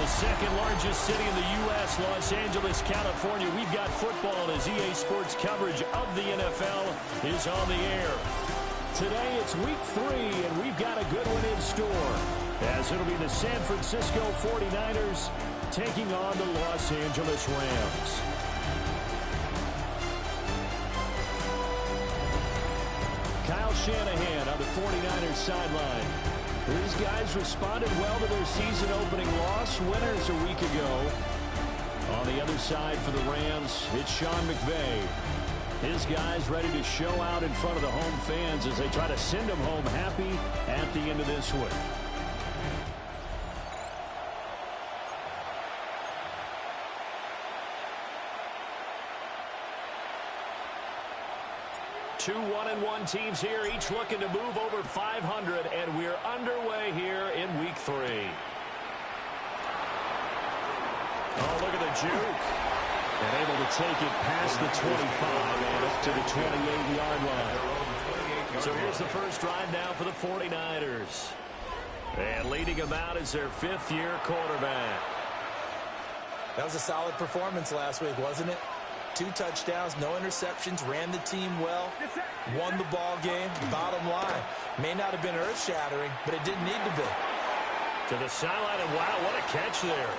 second largest city in the U.S., Los Angeles, California. We've got football as EA Sports coverage of the NFL is on the air. Today it's week 3, and we've got a good one in store, as it'll be the San Francisco 49ers taking on the Los Angeles Rams. Kyle Shanahan on the 49ers sideline. These guys responded well to their season-opening loss, winners a week ago. On the other side for the Rams, it's Sean McVay. His guys ready to show out in front of the home fans as they try to send them home happy at the end of this one. Two 1-1 teams here, each looking to move over 500, and we're underway here in week 3. Oh, look at the juke. And able to take it past the 25 and up to the 28-yard line. So here's the first drive now for the 49ers. And leading them out is their 5th-year quarterback. That was a solid performance last week, wasn't it? 2 touchdowns, no interceptions, ran the team well, won the ball game. Bottom line, may not have been earth-shattering, but it didn't need to be. To the sideline, and wow, what a catch there.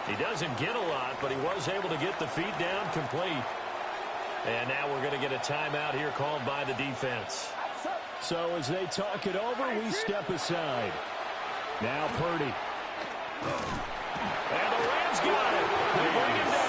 He doesn't get a lot, but he was able to get the feet down complete. And now we're going to get a timeout here called by the defense. So as they talk it over, we step aside. Now Purdy. And the Rams got it. They bring him down.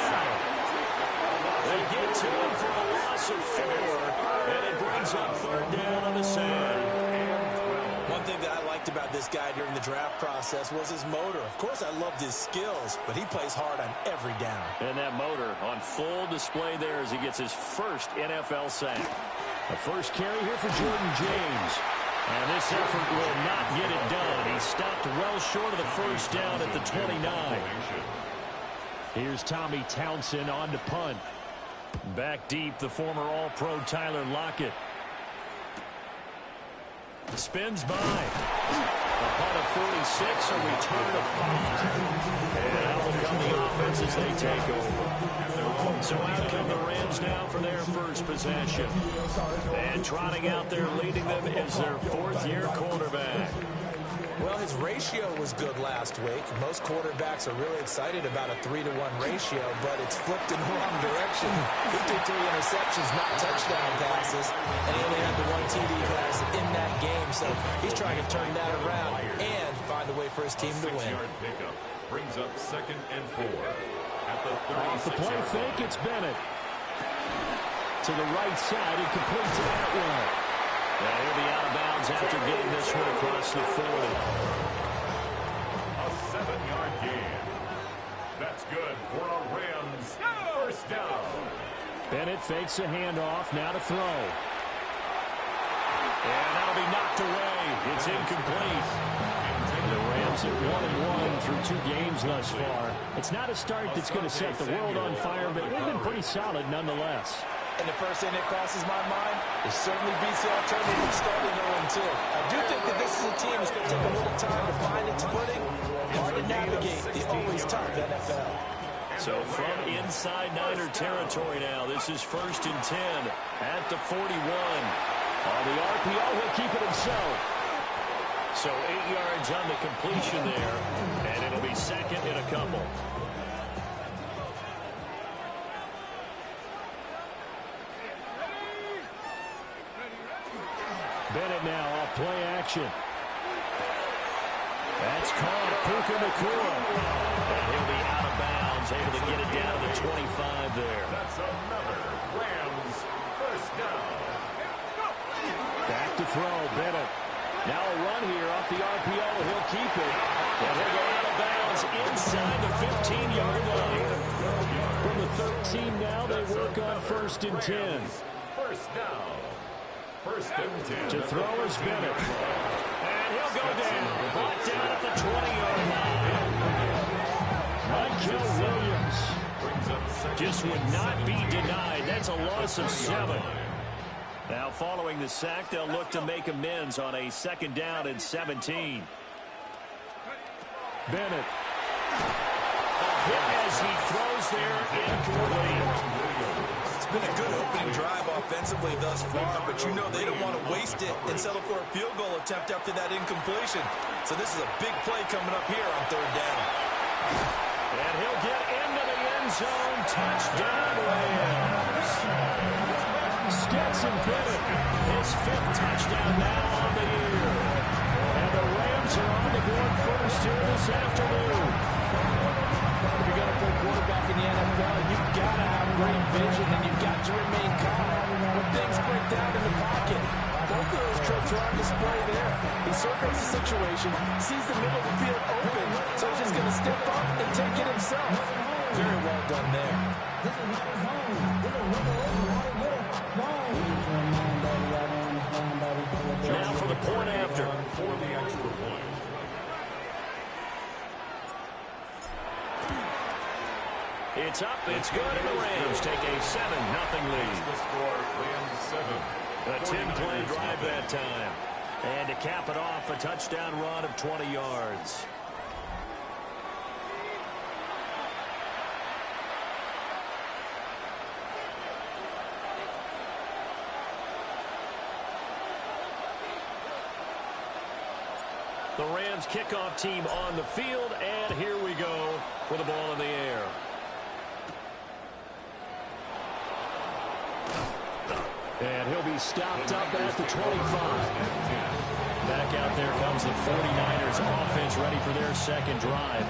They get to him for a loss of 4, and it brings up 3rd down on the sand. One thing that I liked about this guy during the draft process was his motor. Of course, I loved his skills, but he plays hard on every down. And that motor on full display there as he gets his first NFL sack. The first carry here for Jordan James. And this effort will not get it done. He stopped well short of the first down at the 29. Here's Tommy Townsend on to punt. Back deep, the former All-Pro Tyler Lockett. Spins by. A punt of 46, a return of 5. And out will come the offense as they take over. So out come the Rams now for their first possession. And trotting out there leading them is their 4th-year quarterback. Well, his ratio was good last week. Most quarterbacks are really excited about a 3-to-1 ratio, but it's flipped in the wrong direction. He threw 3 interceptions, not touchdown passes, and he only had the 1 TD pass in that game. So he's trying to turn that around and find a way for his team to win. Pickup brings up 2nd and 4. Off the play fake, it's Bennett. To the right side, and complete to Atwell. Now he'll be out of bounds after getting this one across the 40. A 7-yard gain. That's good for a Rams first down. Bennett fakes a handoff, now to throw. And that'll be knocked away. It's incomplete. The Rams at 1-1 through 2 games thus far. It's not a start that's going to set the world on fire, but they've been pretty solid nonetheless. And the first thing that crosses my mind is certainly beats the alternative of starting 0-2. I do think that this is a team that's going to take a little time to find its footing. Hard to navigate the always tough NFL. So from inside Niner territory now, this is 1st and 10 at the 41. On the RPO, he'll keep it himself. So 8 yards on the completion there, and it'll be 2nd and a couple. Bennett now off play action. That's caught. Puka Nacua. And he'll be out of bounds, able to get it down to the 25 there. That's another Rams first down. Back to throw, Bennett. Now a run here off the RPO. He'll keep it. And he'll go out of bounds inside the 15-yard line. From the 13 now, they work on 1st and 10. First down. 1st and 10. To throw is Bennett. And he'll go down. Brought down at the 20-yard line. Michael Williams just would not be denied. That's a loss of 7. Now following the sack, they'll look to make amends on a 2nd down and 17. Bennett. hit as he throws there incomplete. It's been a good opening drive offensively thus far, but you know they don't want to waste it and settle for a field goal attempt after that incompletion. So this is a big play coming up here on third down. And he'll get into the end zone. Touchdown, Rams. Stetson Bennett, his 5th touchdown now on the year. And the Rams are on the board first here this afternoon. If you're going to play quarterback in the NFL, you've got to have great vision and you've got to remain calm when things break down in the pocket. Both of those trips are on display there. He surveys the situation, sees the middle of the field open, so he's just going to step up and take it himself. Very well done there. Now for the point after. For the extra point. It's up, it's good, and the Rams take a 7-0 lead. The score, Rams 7. A 10-play drive that time. And to cap it off, a touchdown run of 20 yards. The Rams kickoff team on the field, and here we go with the ball in the air. And he'll be stopped up at the 25. Back out there comes the 49ers offense ready for their second drive.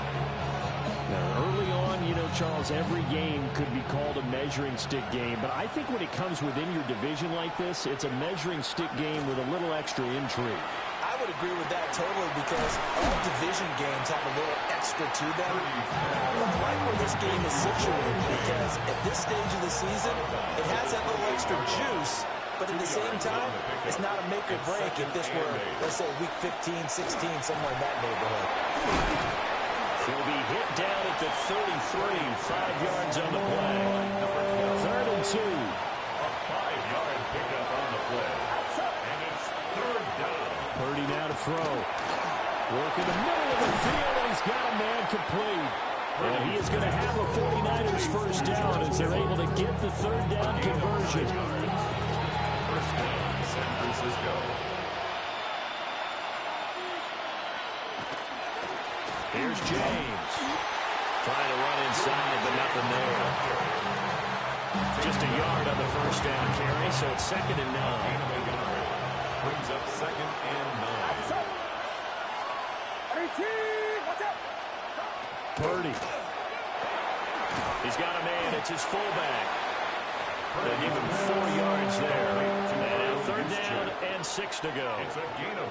Now, early on, you know, Charles, every game could be called a measuring stick game. But I think when it comes within your division like this, it's a measuring stick game with a little extra intrigue. I would agree with that totally because all division games have a little extra to them. I like where this game is situated because at this stage of the season, it has that little extra juice, but at the same time, it's not a make or break if this were, let's say, week 15, 16, somewhere in that neighborhood. He'll be hit down at the 33, 5 yards on the play. 3rd and 2. A 5-yard pickup on the play. And it's third down. Purdy now to throw. Work in the middle of the field, and he's got a man complete. And he is going to have a 49ers first down as they're able to get the third down conversion. First down, San Francisco. Here's James. Trying to run inside, but nothing there. Just a yard on the first down carry, so it's 2nd and 9. Brings up 2nd and 9. Purdy. He's got a man. It's his fullback. They give him 4 yards there. And 3rd down and 6 to go. It's a gain of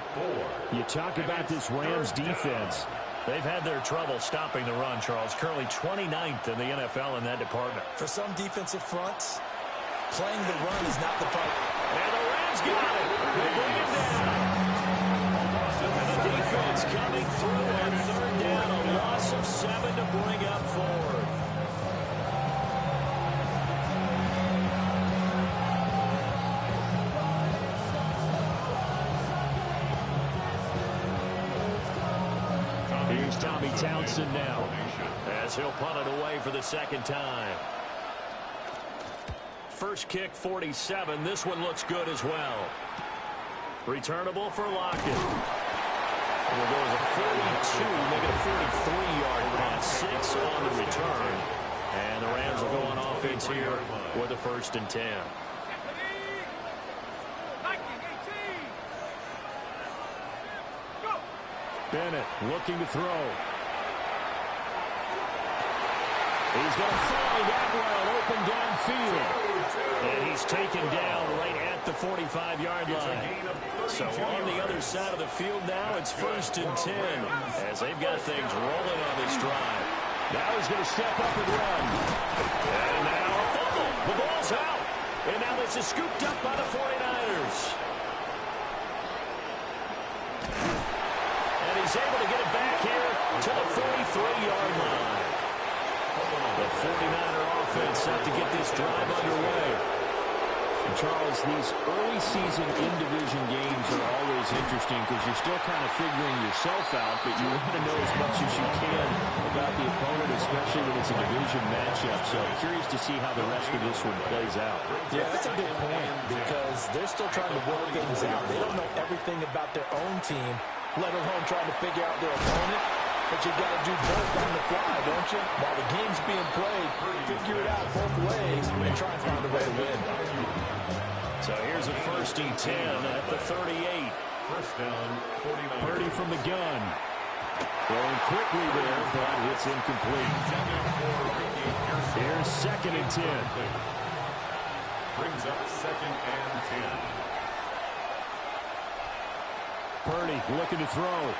4. You talk about this Rams defense. They've had their trouble stopping the run, Charles. Currently 29th in the NFL in that department. For some defensive fronts, playing the run is not the part. And the Rams got it. They bring it down. And the defense coming through on 3rd down. A loss of 7 to bring up 4th. Here's Tommy Townsend now as he'll punt it away for the 2nd time. First kick, 47. This one looks good as well. Returnable for Lockett. We'll go as a 42, make it a 43-yard punt. 6 on the return. And the Rams will go on offense here with a 1st and 10. Bennett looking to throw. He's going to find Atwell open downfield. And he's taken down right at the 45-yard line. So on the other side of the field now, it's 1st and 10 as they've got things rolling on this drive. Now he's going to step up and run. And now a fumble. The ball's out. And now this is scooped up by the 49ers. And he's able to get it back here to the 43-yard line. The 49er offense set to get this drive underway. Charles, these early season in-division games are always interesting because you're still kind of figuring yourself out, but you want to know as much as you can about the opponent, especially when it's a division matchup. So I'm curious to see how the rest of this one plays out. Yeah, that's a good point because they're still trying to work things out. They don't know everything about their own team, let alone trying to figure out their opponent. But you got to do both on the fly, don't you? While the game's being played, figure it out both ways and try and find a way to win. So here's a 1st and 10 at the 38. First down, 49. Purdy from the gun. Throwing quickly there, but it's incomplete. Here's 2nd and 10. Brings up 2nd and 10. Purdy looking to throw.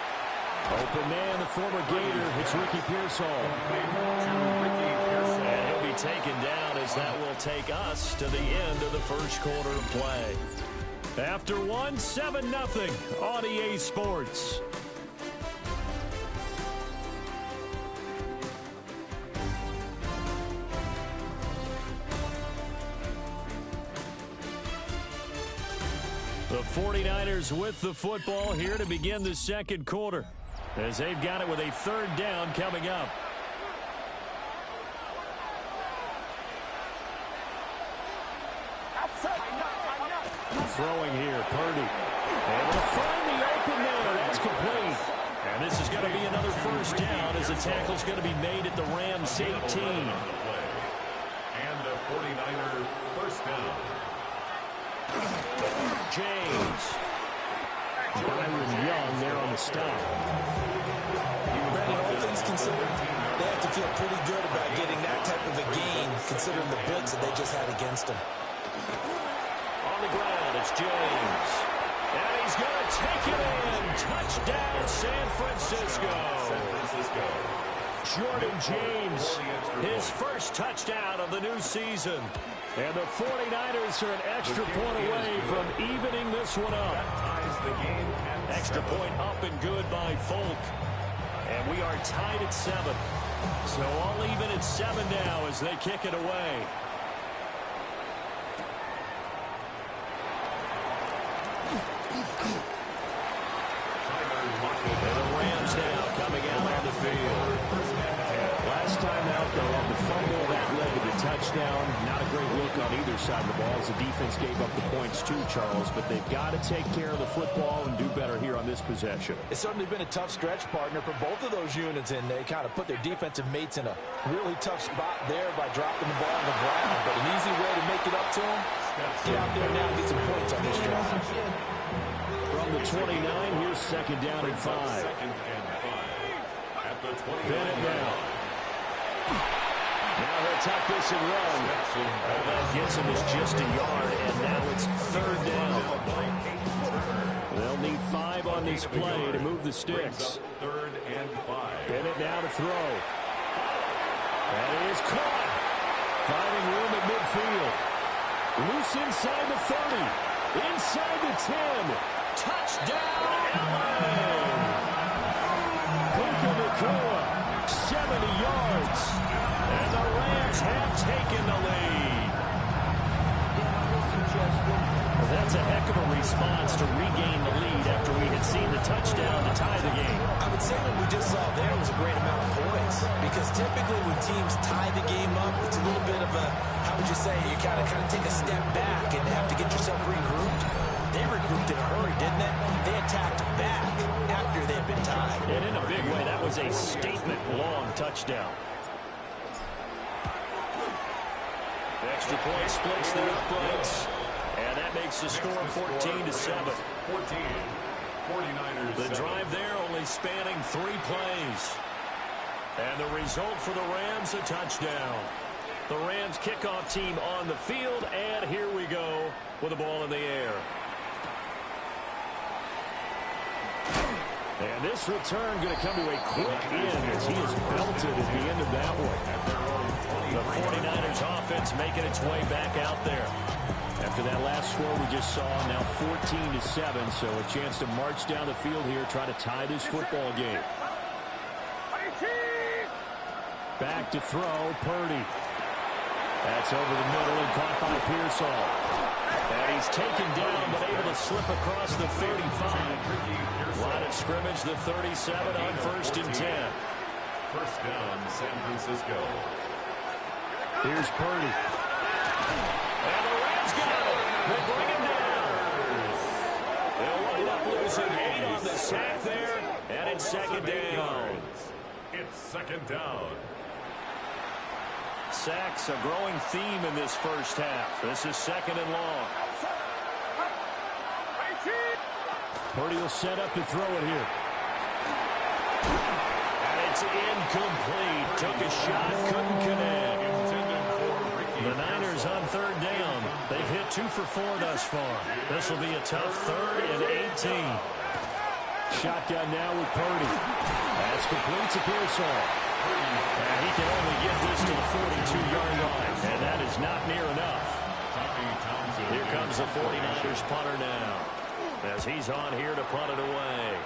Open man, the former Gator. It's Ricky Pearsall. And he'll be taken down as that will take us to the end of the first quarter of play. After 1, 7-0 on EA Sports. The 49ers with the football here to begin the second quarter, as they've got it with a 3rd down coming up. Throwing here, Purdy. Able to find the open man. That's complete. And this is going to be another 1st down as the tackle's going to be made at the Rams 18. And a 49er 1st down. James. Byron Young there on the stop. Brandon, all things considered, they have to feel pretty good about getting that type of a gain, considering the blitz that they just had against them. On the ground, it's James. And he's going to take it in. Touchdown, San Francisco. Jordan James, his 1st touchdown of the new season. And the 49ers are an extra point away from evening this one up. Extra point up and good by Folk. And we are tied at 7. So all even at 7 now as they kick it away. And the Rams now coming out on the field. Last time out, though, on the fumble that led to the touchdown. Not a great look on either side of the ball as the defense gave up the points too, Charles. But they've got to take care of the football and do better here on this possession. It's certainly been a tough stretch, partner, for both of those units, and they kind of put their defensive mates in a really tough spot there by dropping the ball on the ground. But an easy way to make it up to them, get out there now and get some points on this drive. From the 29, here's 2nd down and 5. At the 20. Bennett now. Now they'll tuck this and run. All that gets him is just a yard, and now it's 3rd down. They'll need 5 on this play to move the sticks. 3rd and 5. Bennett now to throw. That is caught. Finding room at midfield. Loose inside the 30. Inside the 10. Touchdown, Allen! Puka Nacua, 70 yards. And the Rams have taken the lead. That's a heck of a response to regain the lead after we had seen the touchdown to tie the game. I would say what we just saw there was a great amount of points, because typically when teams tie the game up, it's a little bit of a, how would you say, you kind of take a step back and have to get yourself regrouped. They regrouped in a hurry, didn't they? They attacked back after they'd been tied. And in a big way, that was a statement-long touchdown. Extra point splits the uprights. And that makes the score 14-7. 14. 49ers. The drive there only spanning 3 plays. And the result for the Rams, a touchdown. The Rams kickoff team on the field, and here we go with the ball in the air. And this return going to come to a quick end as he is belted at the end of that one. The 49ers offense making its way back out there. After that last score we just saw, now 14-7, so a chance to march down the field here, try to tie this football game. Back to throw, Purdy. That's over the middle and caught by Pearsall. And he's taken down, but able to slip across the 35. Line of scrimmage, the 37 on 1st and 10. First down, San Francisco. Here's Purdy. And the Rams got him. They bring him down. They'll wind up losing 8 on the sack there, and it's 2nd down. It's 2nd down. Sacks, a growing theme in this first half. This is 2nd and long. Purdy will set up to throw it here. And it's incomplete. Took a shot, couldn't connect. The Niners on 3rd down. They've hit 2 for 4 thus far. This will be a tough 3rd and 18. Shotgun now with Purdy. That's complete to Pearsall. And he can only get this to the 42-yard line, and that is not near enough. Here comes the 49ers punter now, as he's on here to punt it away.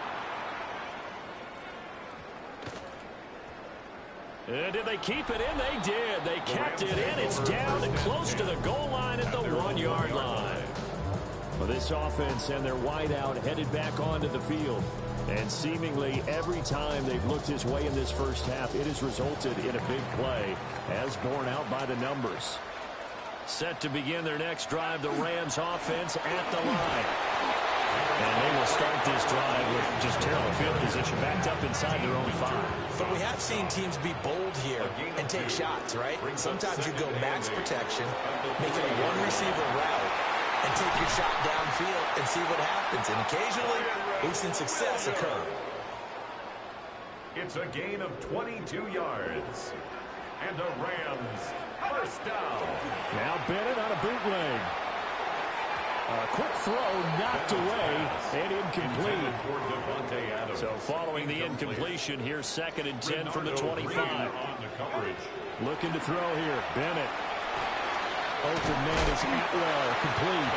Did they keep it in? They did. They kept it in. It's down close to the goal line at the 1-yard line. Well, this offense and their wideout headed back onto the field. And seemingly every time they've looked his way in this first half, it has resulted in a big play, as borne out by the numbers. Set to begin their next drive, the Rams offense at the line. And they will start this drive with just terrible field position, backed up inside their own 5. But we have seen teams be bold here and take shots, right? Sometimes you go max protection, make it a one-receiver route, and take your shot downfield and see what happens. And occasionally, we've seen success occur. It's a gain of 22 yards. And the Rams, first down. Now Bennett on a bootleg. A quick throw knocked away and incomplete. So following the incompletion, here's 2nd and 10 from the 25. Looking to throw here. Bennett. Open man is Atwell, complete.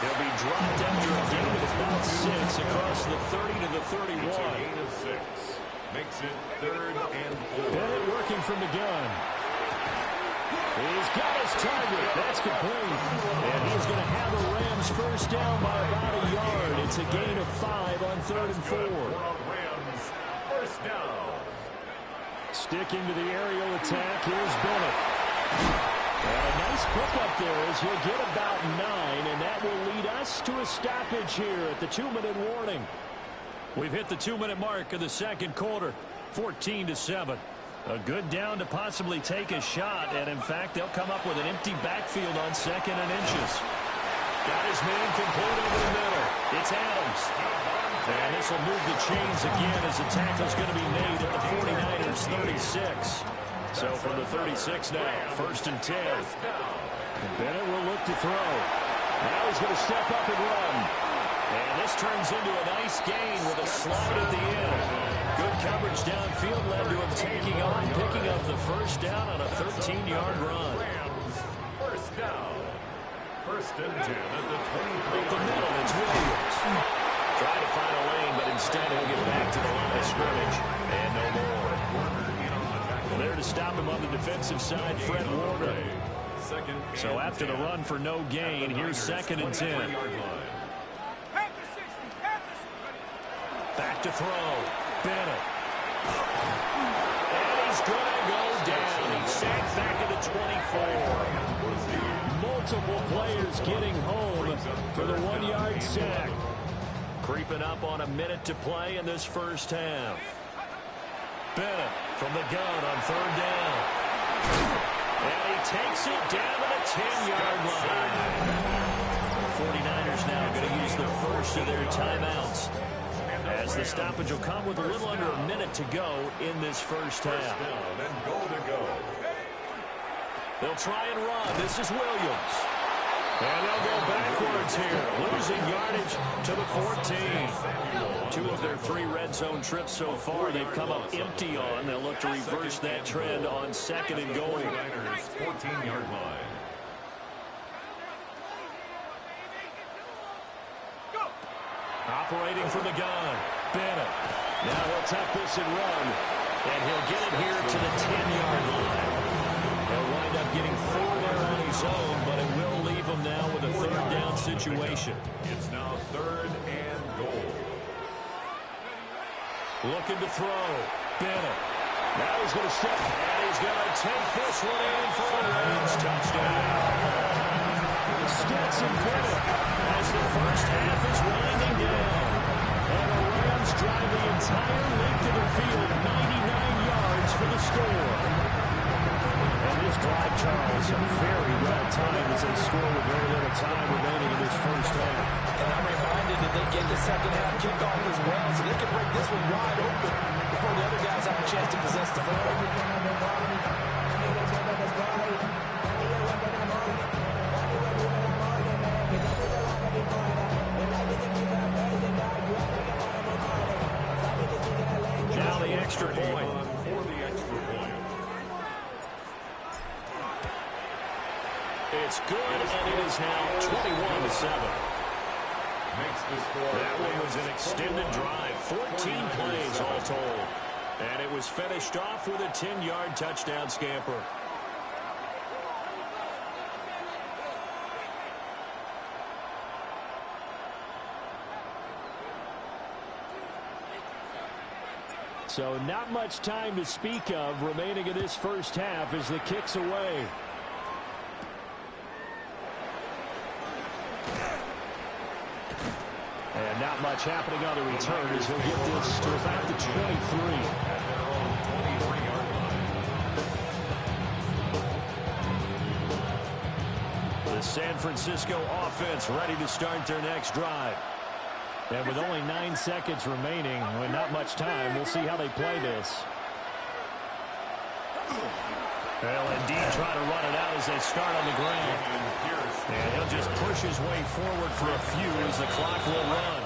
He'll be dropped after a gain of about 6 across the 30 to the 31. It's a gain of 6. Makes it 3rd and 4. Bennett working from the gun. He's got his target. That's complete. And he's going to have the Rams first down by about a yard. It's a gain of 5 on 3rd and 4. Rams, first down. Sticking to the aerial attack, here's Bennett. And a nice pickup there as he'll get about 9, and that will lead us to a stoppage here at the 2-minute warning. We've hit the 2-minute mark of the 2nd quarter, 14-7. A good down to possibly take a shot, and in fact, they'll come up with an empty backfield on 2nd and inches. Got his man complete over the middle. It's Adams. And this will move the chains again as the tackle's going to be made at the 49ers 36. So from the 36 now, 1st and 10. Bennett will look to throw. Now he's going to step up and run. And this turns into a nice gain with a slide at the end. Good coverage downfield led to him taking on, picking up the first down on a 13-yard run. First down. 1st and 10 at the 23. Up the middle, it's Williams. Trying to find a lane, but instead he'll get back to the line of scrimmage. And no more. There to stop him on the defensive side, Fred Warner. So after the run for no gain, here's 2nd and 10. Back to throw. Bennett. And he's going to go down. He's sacked back at the 24. Multiple players getting home for the 1-yard sack. Creeping up on a minute to play in this first half. Bennett from the gun on 3rd down. And he takes it down to the 10-yard line. 49ers now going to use the first of their timeouts, as the stoppage will come with a little under a minute to go in this first half. They'll try and run. This is Williams. And they'll go backwards here, losing yardage to the 14. 2 of their 3 red zone trips so far, they've come up empty on. They'll look to reverse that trend on 2nd and goal. 14-yard line. Operating from the gun, Bennett. Now he'll tuck this and run, and he'll get it here to the 10-yard line. He'll wind up getting 4 there on his own, but it will leave him now with a third down situation. It's now 3rd and goal. Looking to throw. Bennett. Now he's going to step, and he's going to take this one in for a Rams touchdown. Stetson Bennett as the first half is winding down. And the Rams drive the entire length of the field, 99 yards for the score. And this drive, Charles, very well timed as they score with very little time remaining in this first half. And I'm reminded that they get the second half kickoff as well, so they can break this one wide open before the other guys have a chance to possess the football. Now the extra point. For the extra point. It's good, and it is now 21-7. Makes the score. That one was an extended drive, 14 plays all told. And it was finished off with a 10-yard touchdown scamper. So not much time to speak of remaining in this first half as the kick's away. And not much happening on the return as he'll get this to about the 23. The San Francisco offense ready to start their next drive. And with only 9 seconds remaining, with not much time, we'll see how they play this. Well, indeed, try to run it out as they start on the ground. And he'll just push his way forward for a few as the clock will run.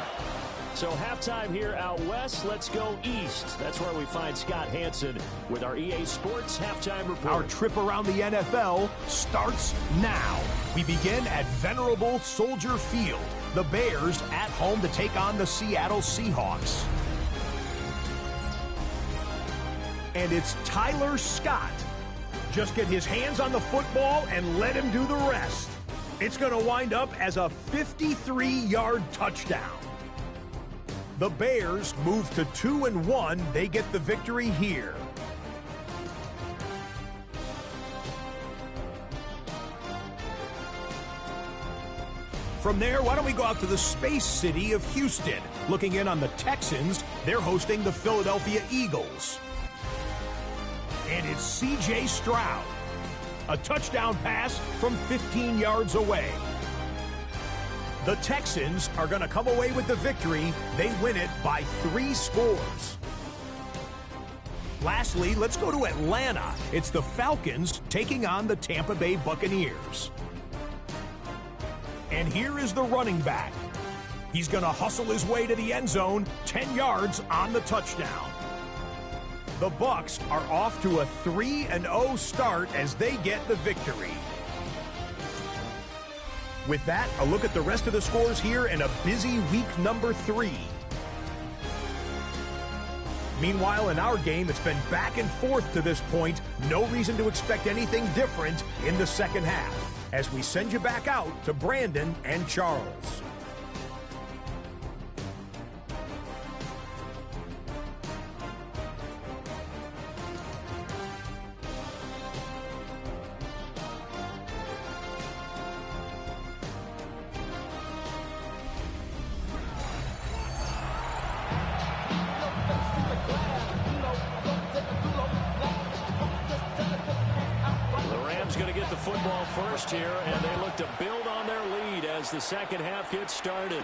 So halftime here out west, let's go east. That's where we find Scott Hansen with our EA Sports Halftime Report. Our trip around the NFL starts now. We begin at venerable Soldier Field. The Bears at home to take on the Seattle Seahawks. And it's Tyler Scott. Just get his hands on the football and let him do the rest. It's going to wind up as a 53-yard touchdown. The Bears move to 2-1. They get the victory here. From there, why don't we go out to the space city of Houston? Looking in on the Texans, they're hosting the Philadelphia Eagles. And it's C.J. Stroud. A touchdown pass from 15 yards away. The Texans are going to come away with the victory. They win it by 3 scores. Lastly, let's go to Atlanta. It's the Falcons taking on the Tampa Bay Buccaneers. And here is the running back. He's going to hustle his way to the end zone, 10 yards on the touchdown. The Bucs are off to a 3-0 start as they get the victory. With that, a look at the rest of the scores here in a busy week number 3. Meanwhile, in our game, it's been back and forth to this point. No reason to expect anything different in the second half, as we send you back out to Brandon and Charles. First here, and they look to build on their lead as the second half gets started.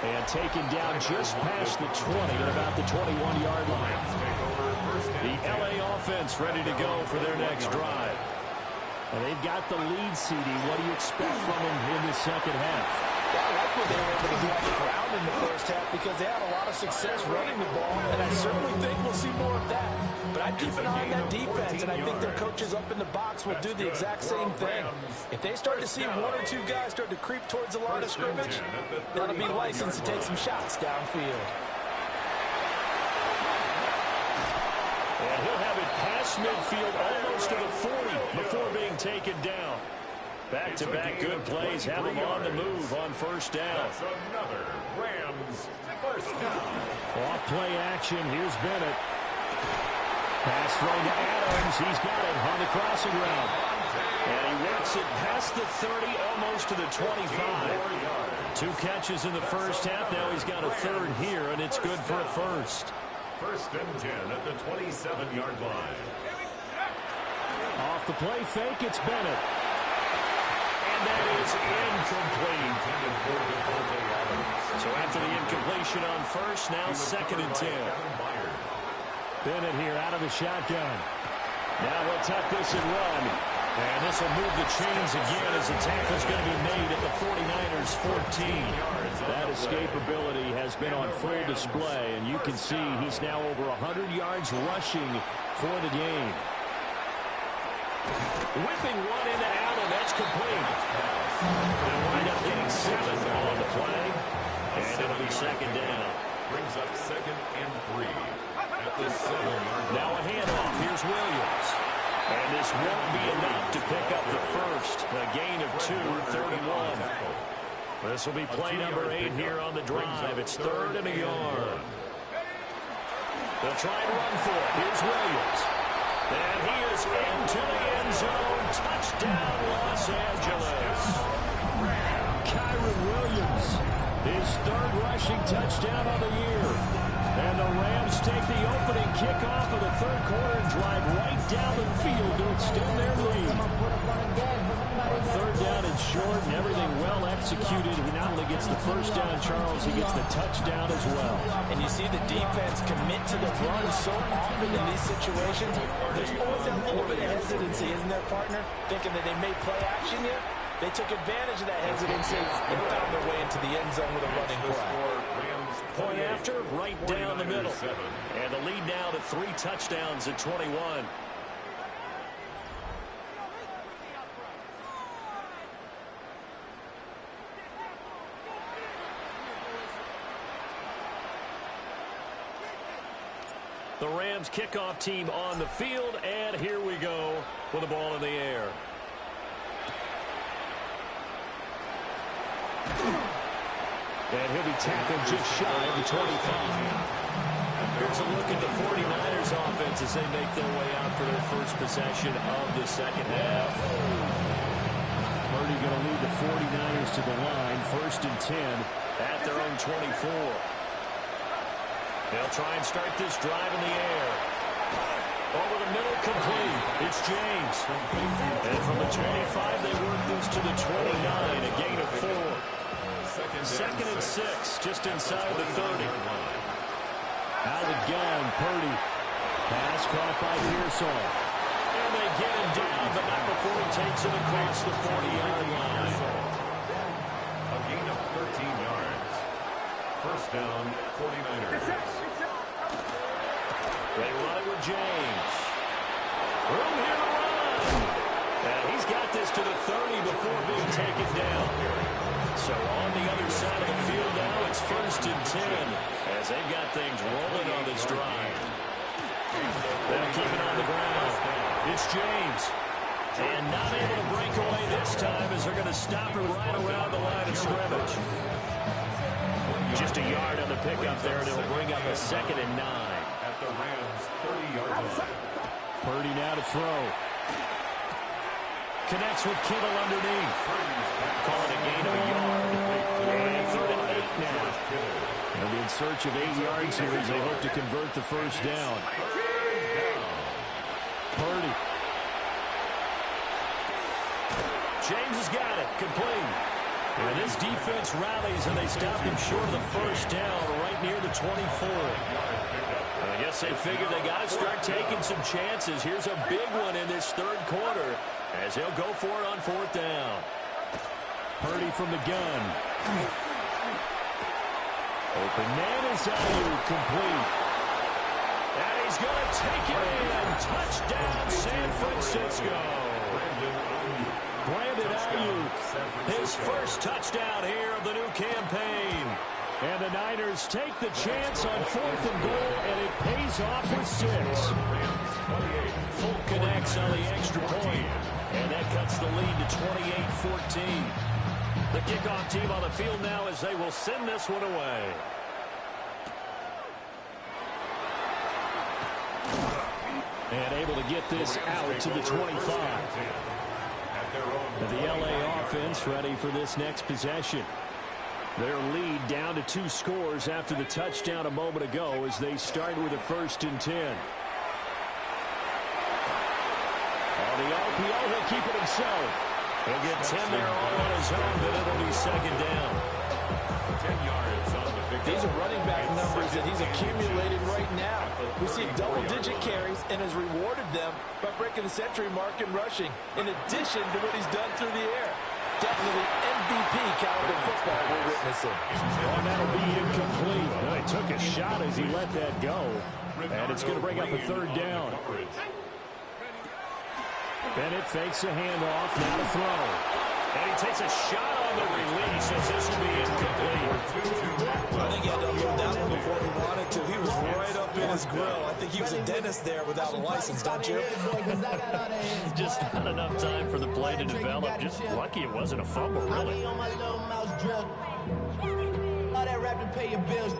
And taken down just past the 20 at about the 21-yard line. The LA offense ready to go for their next drive. And they've got the lead, CD. What do you expect from them in the second half? Well, I like what they were able to do on the ground in the first half because they had a lot of success running the ball, and I certainly think we'll see more of that. But I'd keep an eye on that defense, and I think their coaches up in the box will do the exact same thing. If they start to see 1 or 2 guys start to creep towards the line of scrimmage, that'll be licensed to take some shots downfield. And he'll have it pass across midfield, almost to the 40 before being taken down. Back-to-back good plays have him on the move on first down. That's another Rams first down. Off play action. Here's Bennett. Pass thrown to Adams. He's got it on the crossing route. And he works it past the 30, almost to the 25. 2 catches in the first half. Now he's got a third here, and it's good for a first. First and 10 at the 27-yard line. Off the play fake, it's Bennett. And that is incomplete. So after the incompletion on first, now second and 10. Bennett here out of the shotgun. Now he'll tuck this and run. And this will move the chains again as the tackle's going to be made at the 49ers 14. That escapability has been on full display, and you can see he's now over 100 yards rushing for the game. Whipping one into Allen, that's complete. They'll wind up getting 7 on the play, and it'll be second down. Brings up second and 3 at the 7-yard line. Now a handoff. Here's Williams. And this won't be enough to pick up the first. A gain of 2, 31. This will be play number 8 here on the drive. It's 3rd and a yard. They'll try and run for it. Here's Williams. And he is into the end zone. Touchdown, Los Angeles. Kyron Williams, his 3rd rushing touchdown of the year. And the Rams take the opening kickoff of the 3rd quarter and drive right down the field to extend their lead. 3rd down and short, and everything well executed. He not only gets the first down, Charles, he gets the touchdown as well. And you see the defense commit to the run so often in these situations. There's always that little bit of hesitancy, isn't there, partner? Thinking that they may play action yet. They took advantage of that hesitancy and found their way into the end zone with a running play. Point after, right down the middle. And the lead now to 3 touchdowns at 21. The Rams kickoff team on the field, and here we go with the ball in the air. And he'll be tackled just shy of the 25. Here's a look at the 49ers offense as they make their way out for their first possession of the second half. Purdy going to lead the 49ers to the line, 1st and 10 at their own 24. They'll try and start this drive in the air. Over the middle, complete. It's James. And from the 25, they work this to the 29, a gain of 4. Second and 6, just inside the 30. Out of the gun, Purdy. Pass caught by Pearsall. And they get him down, but not before he takes it across the 40-yard line. A gain of 13 yards. First down, 49ers. They run it with James. Room here to run. And he's got this to the 30 before being taken down. So on the other side of the field now, it's 1st and 10 as they've got things rolling on this drive. They'll keep it on the ground. It's James. And not able to break away this time as they're going to stop it right around the line of scrimmage. Just a yard on the pickup there, and it'll bring up a 2nd and 9. At the Rams' 30-yard line. Purdy now to throw. Connects with Kittle underneath. Call it a gain of a yard. And 3rd and 8 now. They'll be in search of 8 yards here as they hope to convert the first down. Purdy. James has got it. Complete. And this defense rallies, and they stop him short of the first down right near the 24. I guess they figured they got to start taking some chances. Here's a big one in this 3rd quarter as he'll go for it on 4th down. Purdy from the gun. Open man is Ayuk, complete. And he's going to take it in. Touchdown, San Francisco. Brandon Ayuk, his first touchdown here of the new campaign. And the Niners take the chance on 4th and goal, and it pays off with 6. Full connects on the extra point. And that cuts the lead to 28-14. The kickoff team on the field now as they will send this one away. And able to get this out to the 25. The LA offense ready for this next possession. Their lead down to 2 scores after the touchdown a moment ago as they start with a 1st and 10. On the RPO, he'll keep it himself. He'll get 10 there all on his own, but it'll be 2nd down. 10 yards on the victory. These are running back numbers that he's accumulated right now. We see double-digit carries and has rewarded them by breaking the century mark in rushing, in addition to what he's done through the air. Definitely MVP caliber football we're witnessing. Oh, that'll be incomplete. Well, he took a shot as he let that go. And it's going to bring up a 3rd down. Bennett fakes a handoff, now to throw. And he takes a shot on the release as this will be incomplete. I think he had to unload that one before he wanted to. He was right up in his grill. I think he was a dentist there without a license, don't you? Just not enough time for the play to develop. Just lucky it wasn't a fumble, really. All that rap to pay your bills.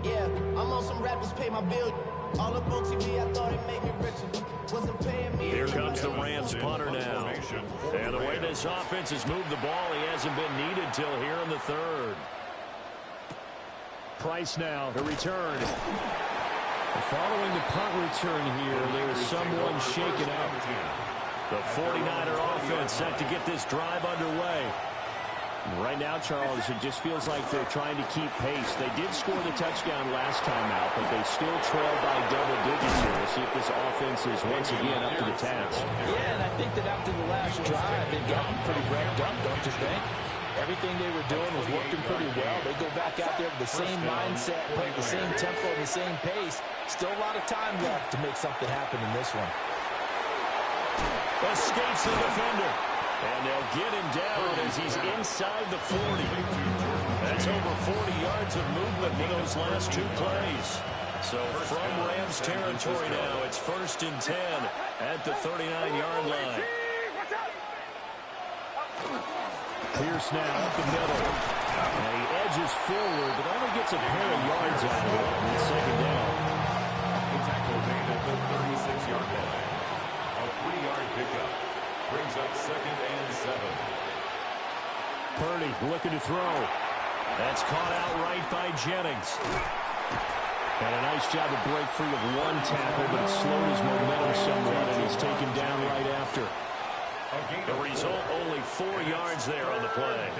Yeah, I'm on some rappers pay my bills. All up on TV, I thought it made me richer. Wasn't paying me. Here comes the Rams punter now. And the way this offense has moved the ball, he hasn't been needed till here in the 3rd. Price now to return. Following the punt return here, there's someone shaken up. The 49er offense set to get this drive underway. Right now, Charles, it just feels like they're trying to keep pace. They did score the touchdown last time out, but they still trail by double digits here. We'll see if this offense is once again up to the task. Yeah, and I think that after the last drive, they've gotten pretty ramped up, don't you think? Everything they were doing was working pretty well. They go back out there with the same mindset, playing the same tempo, and the same pace. Still a lot of time left to make something happen in this one. Escapes the defender. And they'll get him down as he's inside the 40. That's over 40 yards of movement with those last 2 plays. So from Rams territory now, it's 1st and 10 at the 39-yard line. Pierce now up the middle. And he edges forward, but only gets a pair of yards out of it. And it's 2nd down. The tackle made at the 36-yard line. A 3-yard pickup. Brings up 2nd and 7. Purdy looking to throw. That's caught out right by Jennings. And a nice job to break free of one tackle, but it slowed his momentum somewhat, and he's taken down right after. The result, only 4 yards there on the play.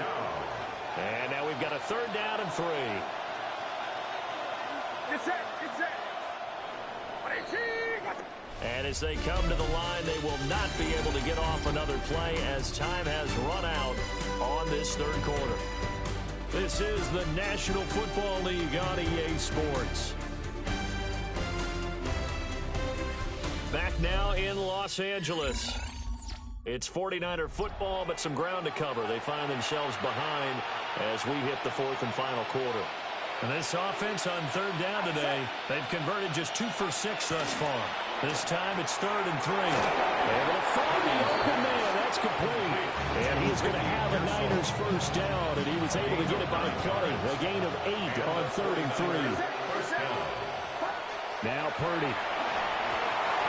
And now we've got a 3rd down and 3. And as they come to the line, they will not be able to get off another play as time has run out on this 3rd quarter. This is the National Football League on EA Sports. Back now in Los Angeles. It's 49er football, but some ground to cover. They find themselves behind as we hit the 4th and final quarter. And this offense on 3rd down today, they've converted just 2 for 6 thus far. This time it's 3rd and 3. Able to find the open man. That's complete. And he's going to have a Niners 1st down, and he was able to get it by play. A gain of 8 on 3rd and 3. Now Purdy.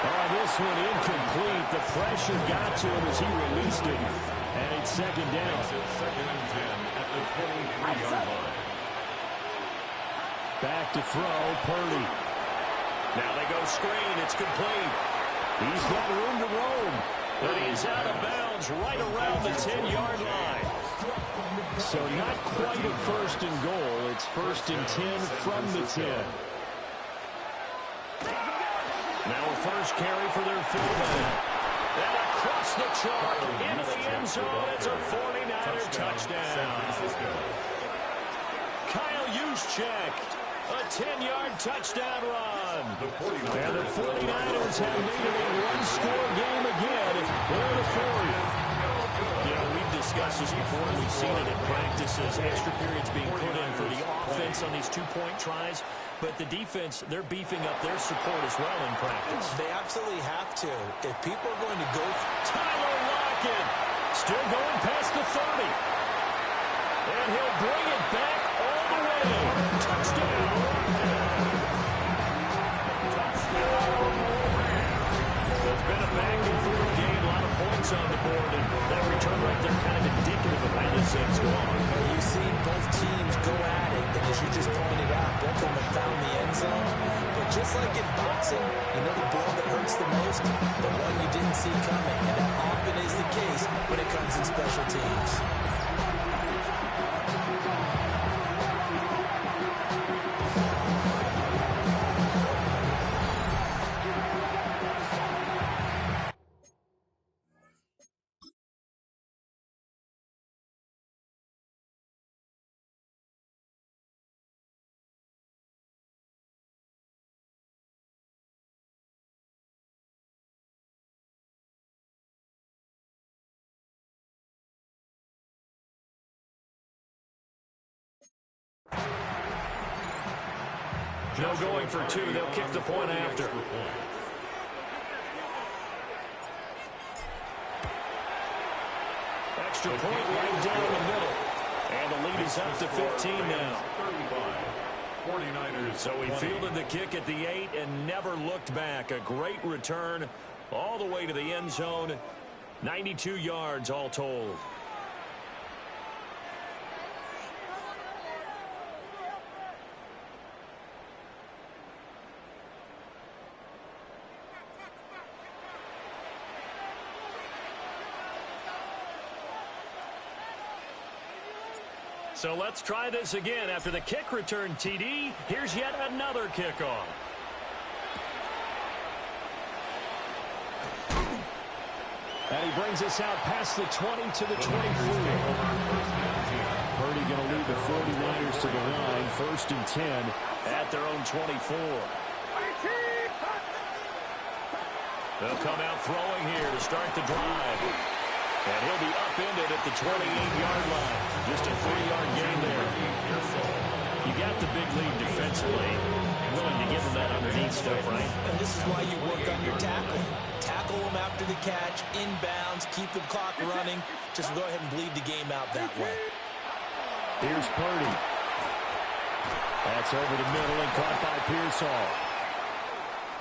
Oh, this one incomplete. The pressure got to him as he released it. And it's 2nd down. 2nd and 10 at the 23-yard line. Back to throw, Purdy. Now they go screen. It's complete. He's got room to roam. But he's out of bounds right around the 10-yard line. So not quite a 1st and goal. It's 1st and 10 from the 10. Now a first carry for their fullback. And across the chalk into the end zone. It's a 49er touchdown. Kyle Juszczyk. A 10-yard touchdown run. And the 49ers have made it a one-score game again. They're the 4th. You know, we've discussed this before. We've seen it in practices. Extra periods being put in for the offense on these 2-point tries. But the defense, they're beefing up their support as well in practice. They absolutely have to. If people are going to go... Tyler Lockett still going past the 30. And he'll bring it back all the way. Touchdown. It's been a back-and-forth game, a lot of points on the board, and that return right there kind of indicative of how this thing's going. You've seen both teams go at it, and as you just pointed out, both of them have found the end zone. But just like in boxing, you know the blow that hurts the most? The one you didn't see coming, and that often is the case when it comes in special teams. No going for two. They'll kick the point after. Extra point right down the middle. And the lead is up to 15 now. 49ers. So he fielded the kick at the 8 and never looked back. A great return all the way to the end zone. 92 yards all told. So let's try this again. After the kick return TD, here's yet another kickoff. And he brings us out past the 20 to the 24. Purdy going to lead the 49ers to the line. 1st and 10 at their own 24. They'll come out throwing here to start the drive. And he'll be upended at the 28-yard line. Just a 3-yard gain there. You got the big lead defensively. Willing to give them that underneath stuff, right? And this is why you work on your tackling. Tackle them after the catch, inbounds, keep the clock running. Just go ahead and bleed the game out that way. Here's Purdy. That's over the middle and caught by Pearsall.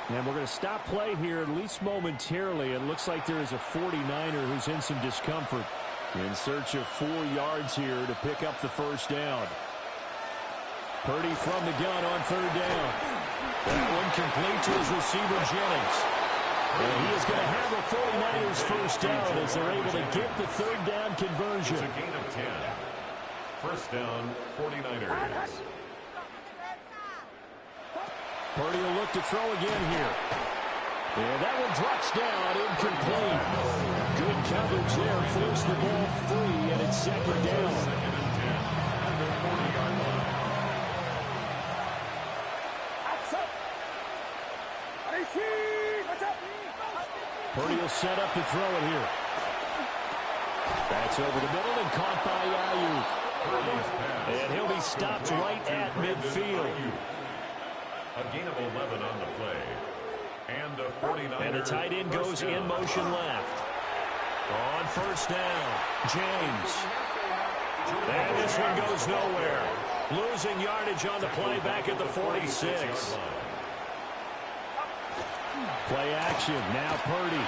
And we're going to stop play here, at least momentarily. It looks like there is a 49er who's in some discomfort. In search of 4 yards here to pick up the first down. Purdy from the gun on 3rd down. That one complete to his receiver, Jennings. And he is going to have the 49ers first down as they're able to get the 3rd down conversion. It's a gain of 10. First down, 49ers. Purdy will look to throw again here. And that one drops down, incomplete. Good coverage there, forced the ball free, and it's 2nd down. 2nd and 10 at their 40-yard line. Purdy will set up to throw it here. That's over the middle and caught by Ayuk. And he'll be stopped right at midfield. A gain of 11 on the play. And a 49er. And the tight end goes in motion left. On 1st down, James. And this one goes nowhere. Losing yardage on the play back at the 46. Play action, now Purdy.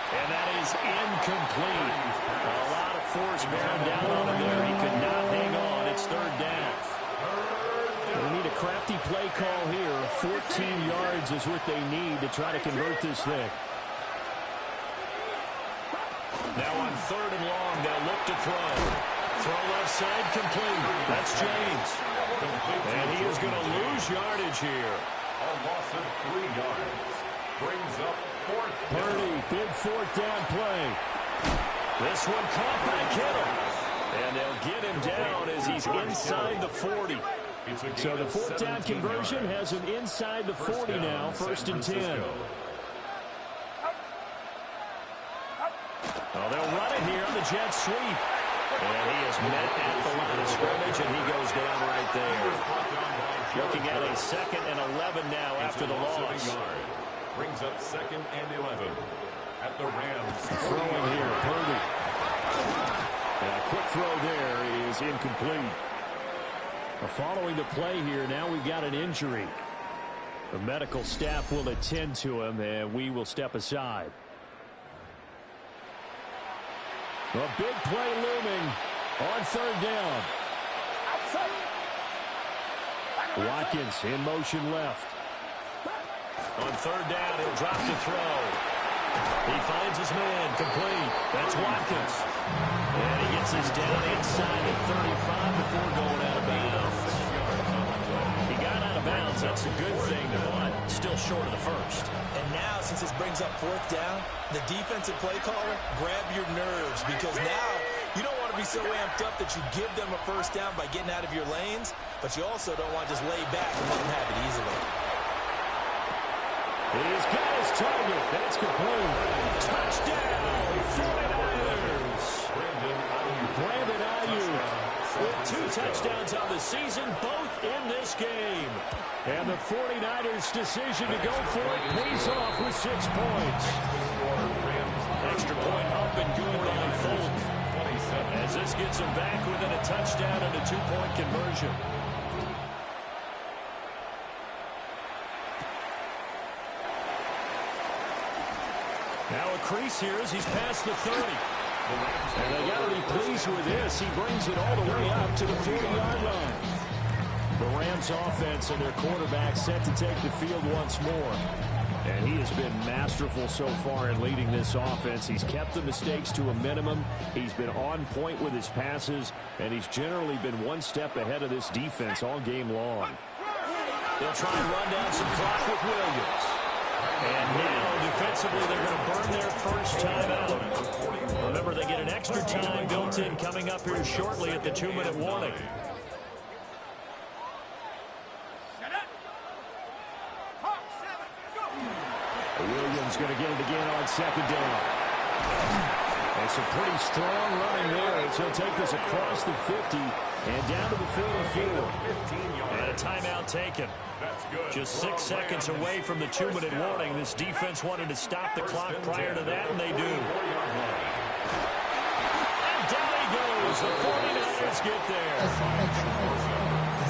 And that is incomplete. A lot of force bearing down on him there. He could not hang on. It's 3rd down. We need a crafty play call here. 14 yards is what they need to try to convert this thing. Now on 3rd and long, they'll look to throw. Throw left side complete. That's James. And he is going to lose yardage here. A loss of 3 yards. Brings up 4th down. Purdy, big 4th down play. This one caught by Kittle. And they'll get him down as he's inside the 40. So the 4th down conversion has him inside the 40 now, 1st and 10. Oh, they'll run it here on the jet sweep. And he is met at the line of scrimmage, and he goes down right there. Looking at a 2nd and 11 now after the loss. Brings up 2nd and 11 at the Rams. Throwing here, Purdy. And a quick throw there is incomplete. Following the play here, now we've got an injury. The medical staff will attend to him, and we will step aside. A big play looming on 3rd down. Watkins in motion left. On 3rd down, he'll drop the throw. He finds his man, complete. That's Watkins. And he gets this down inside the 35 before going out of bounds. He got out of bounds. That's a good thing, but still short of the 1st. And now, since this brings up 4th down, the defensive play caller, grab your nerves, because now you don't want to be so amped up that you give them a 1st down by getting out of your lanes, but you also don't want to just lay back and let them have it easily. He's got his target. That's complete. Touchdown, 49ers. Brandon Ayuk with 2 touchdowns on the season, both in this game. And the 49ers' decision to go for it pays off with 6 points. Extra point up and good by Fulton, as this gets him back within a touchdown and a 2-point conversion. Now a crease here as he's past the 30. And they got to be pleased with this. He brings it all the way up to the 40-yard line. The Rams offense and their quarterback set to take the field once more. And he has been masterful so far in leading this offense. He's kept the mistakes to a minimum. He's been on point with his passes, and he's generally been one step ahead of this defense all game long. They'll try and run down some clock with Williams. And now, defensively, they're going to burn their first timeout. Remember, they get an extra time built in coming up here shortly at the 2-minute warning. Williams going to get it again on 2nd down. And some pretty strong running there as he'll take this across the 50 and down to the 44. And a timeout taken. Just 6 seconds away from the 2-minute warning. This defense wanted to stop the clock prior to that, and they do. And down he goes. The 49ers get there.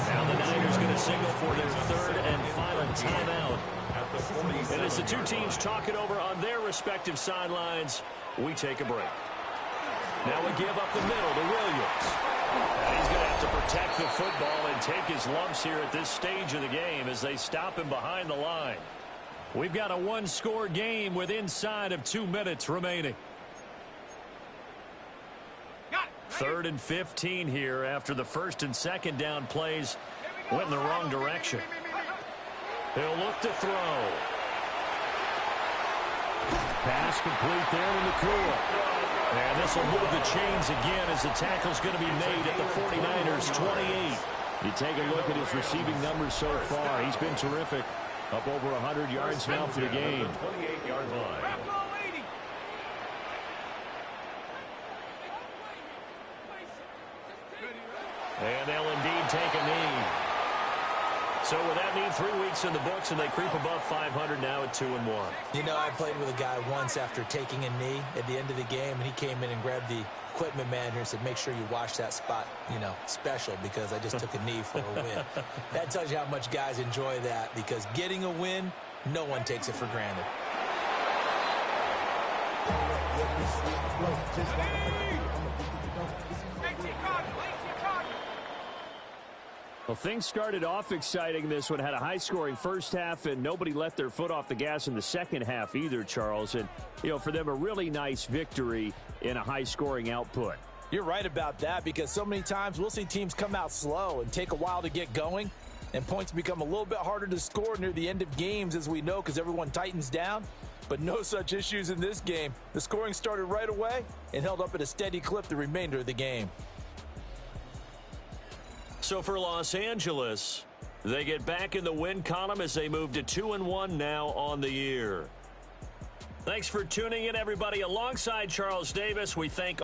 Now the Niners going to signal for their 3rd and final timeout. And as the two teams talk it over on their respective sidelines, we take a break. Now we give up the middle to Williams. And he's going to have to protect the football and take his lumps here at this stage of the game as they stop him behind the line. We've got a 1-score game with inside of 2 minutes remaining. 3rd and 15 here after the 1st and 2nd down plays went in the wrong direction. He'll look to throw. Pass complete there in the cool. And this will move the chains again as the tackle's going to be made at the 49ers 28. You take a look at his receiving numbers so far. He's been terrific. Up over 100 yards now for the game. 28-yard line. And they'll indeed take a knee. So with that knee, 3 weeks in the books, and they creep above 500 now at 2-1. You know, I played with a guy once after taking a knee at the end of the game, and he came in and grabbed the equipment manager and said, make sure you watch that spot, you know, special, because I just took a knee for a win. That tells you how much guys enjoy that, because getting a win, no one takes it for granted. Well, things started off exciting. This one had a high-scoring first half, and nobody let their foot off the gas in the second half either, Charles. And, you know, for them, a really nice victory in a high-scoring output. You're right about that, because so many times we'll see teams come out slow and take a while to get going, and points become a little bit harder to score near the end of games, as we know, because everyone tightens down. But no such issues in this game. The scoring started right away and held up at a steady clip the remainder of the game. So for Los Angeles, they get back in the win column as they move to 2-1 now on the year. Thanks for tuning in, everybody. Alongside Charles Davis, we thank